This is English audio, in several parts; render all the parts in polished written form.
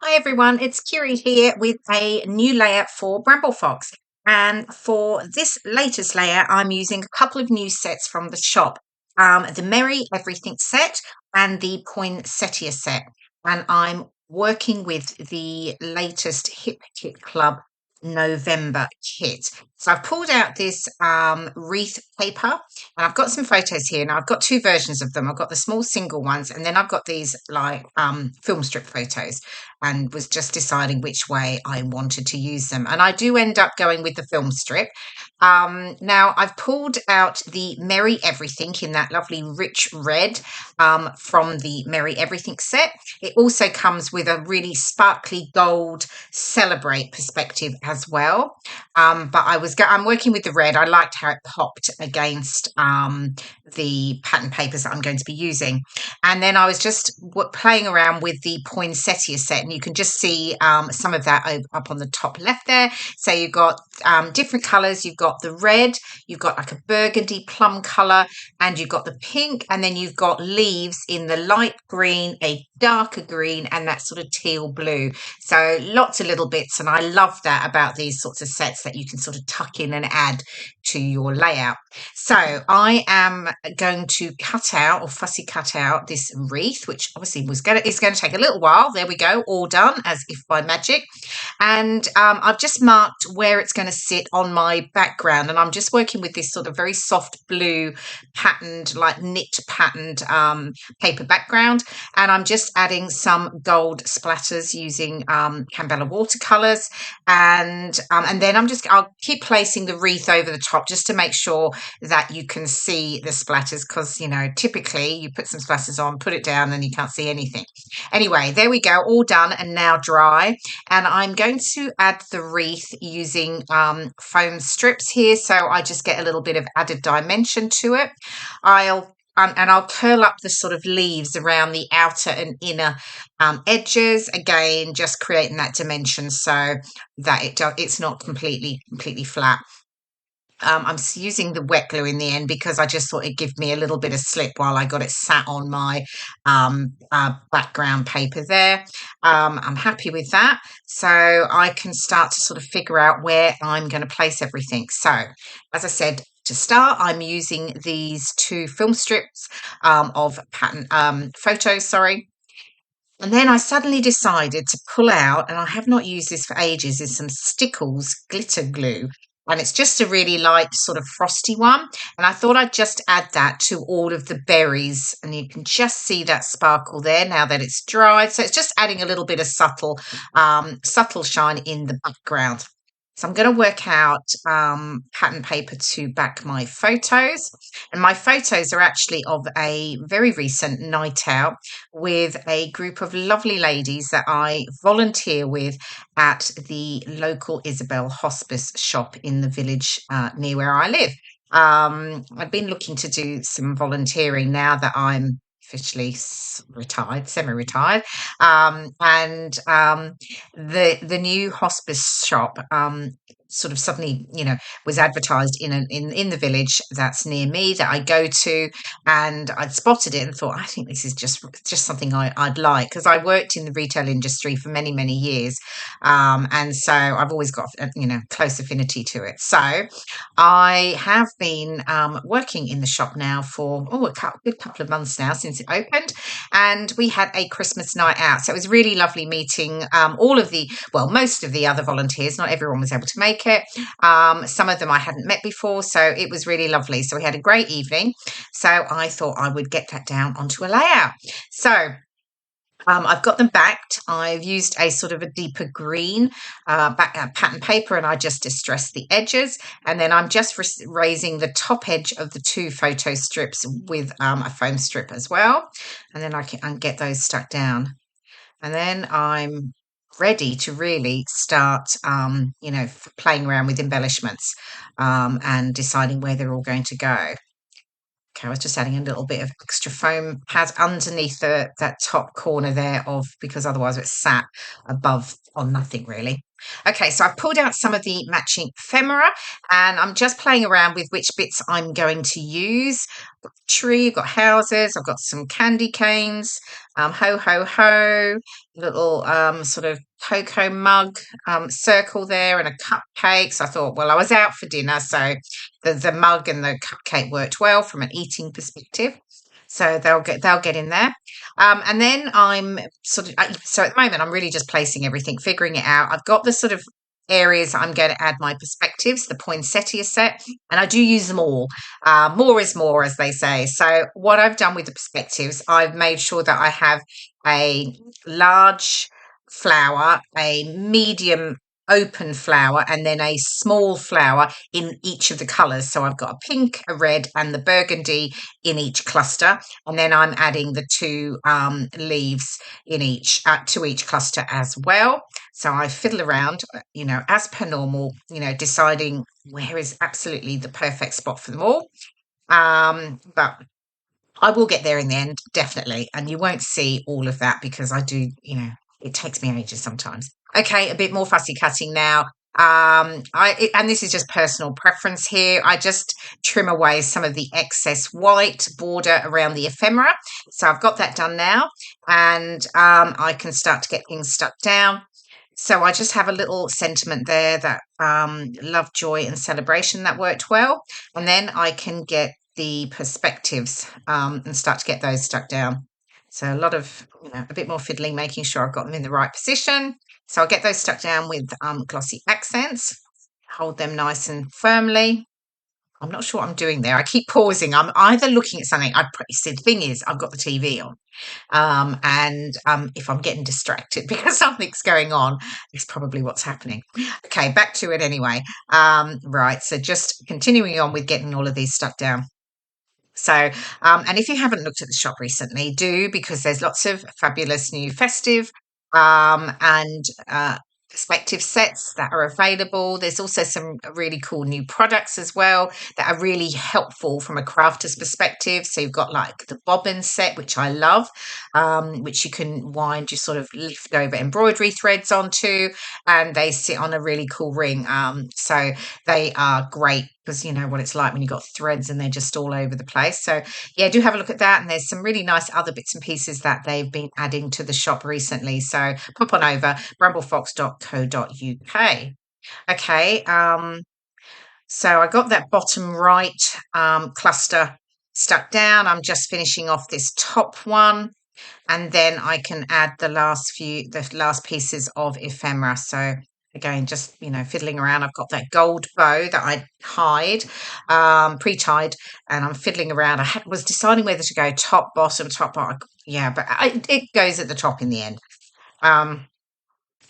Hi everyone, it's Kirei here with a new layout for Bramble Fox. And for this latest layout, I'm using a couple of new sets from the shop. The Merry Everything set and the Poinsettia set. And I'm working with the latest Hip Kit Club November kit. So I've pulled out this wreath paper and I've got some photos here. Now I've got two versions of them. I've got the small single ones and then I've got these like film strip photos, and was just deciding which way I wanted to use them. And I do end up going with the film strip. Now I've pulled out the Merry Everything in that lovely rich red from the Merry Everything set. It also comes with a really sparkly gold Celebrate perspective as well. But I'm working with the red. I liked how it popped against the pattern papers that I'm going to be using. And then I was just playing around with the poinsettia set, and you can just see some of that up on the top left there. So you've got different colours. You've got the red, you've got like a burgundy plum colour, and you've got the pink, and then you've got leaves in the light green, a darker green, and that sort of teal blue. So lots of little bits, and I love that about these sorts of sets, that you can sort of tuck in and add to your layout. So I am going to cut out, or fussy cut out, this wreath, which obviously is going to take a little while. There we go, all done as if by magic. And I've just marked where it's going to sit on my background, and I'm just working with this sort of very soft blue patterned, like knit patterned paper background, and I'm just adding some gold splatters using Cambella watercolors, and then I'll keep placing the wreath over the top just to make sure that you can see the splatters, because typically you put some splatters on, put it down, and you can't see anything. Anyway, there we go, all done and now dry. And I'm going to add the wreath using foam strips here, so I just get a little bit of added dimension to it. And I'll curl up the sort of leaves around the outer and inner edges, again just creating that dimension so that it's not completely flat. I'm using the wet glue in the end because I just thought it'd give me a little bit of slip while I got it sat on my background paper there. I'm happy with that. So I can start to sort of figure out where I'm going to place everything. So, as I said, to start, I'm using these two film strips of pattern photos, sorry. And then I suddenly decided to pull out, and I have not used this for ages, is some Stickles glitter glue. And it's just a really light sort of frosty one. And I thought I'd just add that to all of the berries. And you can just see that sparkle there now that it's dried. So it's just adding a little bit of subtle shine in the background. So I'm going to work out pattern paper to back my photos. And my photos are actually of a very recent night out with a group of lovely ladies that I volunteer with at the local Isabel Hospice shop in the village near where I live. I've been looking to do some volunteering now that I'm officially retired, semi-retired, and the new hospice shop sort of suddenly, was advertised in the village that's near me that I go to, and I'd spotted it and thought, I think this is just something I'd like, because I worked in the retail industry for many years, and so I've always got close affinity to it. So I have been working in the shop now for a good couple of months now since it opened, and we had a Christmas night out. So it was really lovely meeting most of the other volunteers. Not everyone was able to make it. Some of them I hadn't met before, so it was really lovely. So we had a great evening. So I thought I would get that down onto a layout. So I've got them backed. I've used a sort of a deeper green pattern paper, and I just distressed the edges. And then I'm just raising the top edge of the two photo strips with a foam strip as well. And then I can get those stuck down. And then I'm ready to really start, playing around with embellishments and deciding where they're all going to go. Okay, I was just adding a little bit of extra foam pad underneath that top corner there because otherwise it's sat above on nothing really. Okay, so I've pulled out some of the matching ephemera and I'm just playing around with which bits I'm going to use. Got the tree, I've got houses, I've got some candy canes, ho ho ho, little sort of cocoa mug circle there and a cupcake. So I thought, well, I was out for dinner, so the mug and the cupcake worked well from an eating perspective. So they'll get in there. And then I'm so at the moment I'm really just placing everything, figuring it out. I've got the sort of areas I'm going to add my perspectives, the poinsettia set, and I do use them all. More is more, as they say. So what I've done with the perspectives, I've made sure that I have a large flower, a medium open flower, and then a small flower in each of the colours. So I've got a pink, a red, and the burgundy in each cluster, and then I'm adding the two leaves in each to each cluster as well. So I fiddle around, as per normal, deciding where is absolutely the perfect spot for them all. But I will get there in the end, definitely. And you won't see all of that because I do, it takes me ages sometimes. Okay, a bit more fussy cutting now. And this is just personal preference here. I just trim away some of the excess white border around the ephemera. So I've got that done now, and I can start to get things stuck down. So I just have a little sentiment there that love, joy, and celebration that worked well. And then I can get the perspectives and start to get those stuck down. So a lot of, a bit more fiddling, making sure I've got them in the right position. So I'll get those stuck down with glossy accents, hold them nice and firmly. I'm not sure what I'm doing there. I keep pausing. I'm either looking at something. See, the thing is, I've got the TV on. And if I'm getting distracted because something's going on, it's probably what's happening. Okay, back to it anyway. Right, so just continuing on with getting all of these stuck down. So, and if you haven't looked at the shop recently, do, because there's lots of fabulous new festive and perspective sets that are available. There's also some really cool new products as well that are really helpful from a crafter's perspective. So you've got like the bobbin set, which I love, which you can wind your sort of leftover embroidery threads onto, and they sit on a really cool ring. So they are great because you know what it's like when you've got threads and they're just all over the place. So yeah, do have a look at that. And there's some really nice other bits and pieces that they've been adding to the shop recently. So pop on over bramblefox.co.uk. Okay, so I got that bottom right cluster stuck down. I'm just finishing off this top one, and then I can add the last pieces of ephemera. So again, just fiddling around. I've got that gold bow that I pre-tied, and I'm fiddling around. Was deciding whether to go top, bottom, top, bottom. Yeah, but it goes at the top in the end.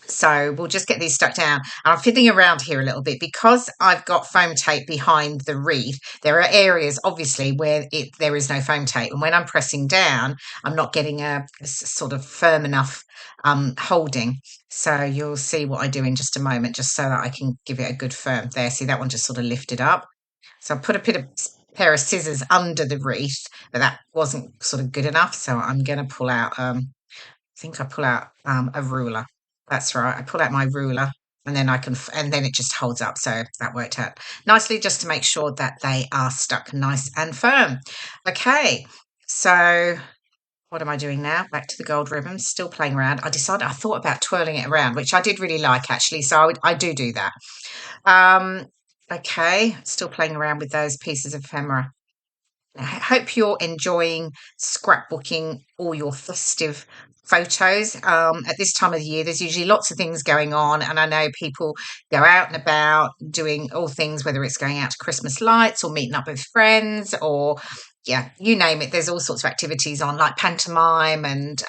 So we'll just get these stuck down. And I'm fiddling around here a little bit because I've got foam tape behind the wreath. There are areas, obviously, where there is no foam tape. And when I'm pressing down, I'm not getting a sort of firm enough holding. So you'll see what I do in just a moment, just so that I can give it a good firm. There, see that one just sort of lifted up. So I put a pair of scissors under the wreath, but that wasn't sort of good enough. So I'm going to pull out, I think I pull out a ruler. That's right. I pull out my ruler and then and then it just holds up. So that worked out nicely, just to make sure that they are stuck nice and firm. Okay. So what am I doing now? Back to the gold ribbon, still playing around. I thought about twirling it around, which I did really like actually. So I do that. Okay. Still playing around with those pieces of ephemera. I hope you're enjoying scrapbooking all your festive photos. At this time of the year, there's usually lots of things going on, and I know people go out and about doing all things, whether it's going out to Christmas lights or meeting up with friends, or yeah, you name it. There's all sorts of activities on, like pantomime, and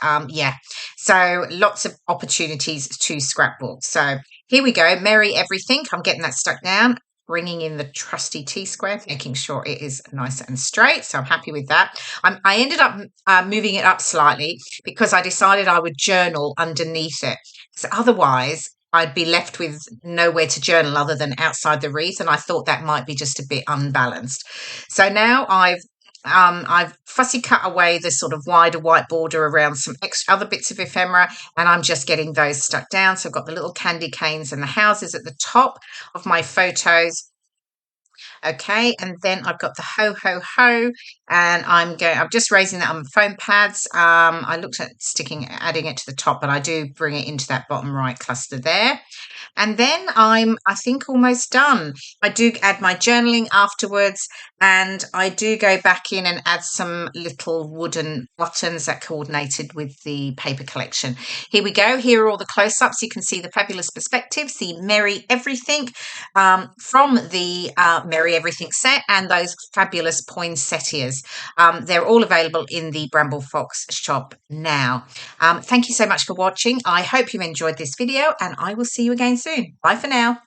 so lots of opportunities to scrapbook. So here we go, merry everything. I'm getting that stuck down, bringing in the trusty T-square, making sure it is nice and straight. So I'm happy with that. I ended up moving it up slightly because I decided I would journal underneath it. So otherwise, I'd be left with nowhere to journal other than outside the wreath. And I thought that might be just a bit unbalanced. So now I've I've fussy cut away the sort of wider white border around some extra other bits of ephemera, and I'm just getting those stuck down. So I've got the little candy canes and the houses at the top of my photos. Okay, and then I've got the ho ho ho, and I'm just raising that on foam pads. I looked at adding it to the top, but I do bring it into that bottom right cluster there. And then I think, almost done. I do add my journaling afterwards, and I do go back in and add some little wooden buttons that coordinated with the paper collection. Here we go. Here are all the close-ups. You can see the fabulous perspectives, the Merry Everything from the Merry Everything set, and those fabulous poinsettias. They're all available in the Bramble Fox shop now. Thank you so much for watching. I hope you enjoyed this video, and I will see you again soon. Bye for now.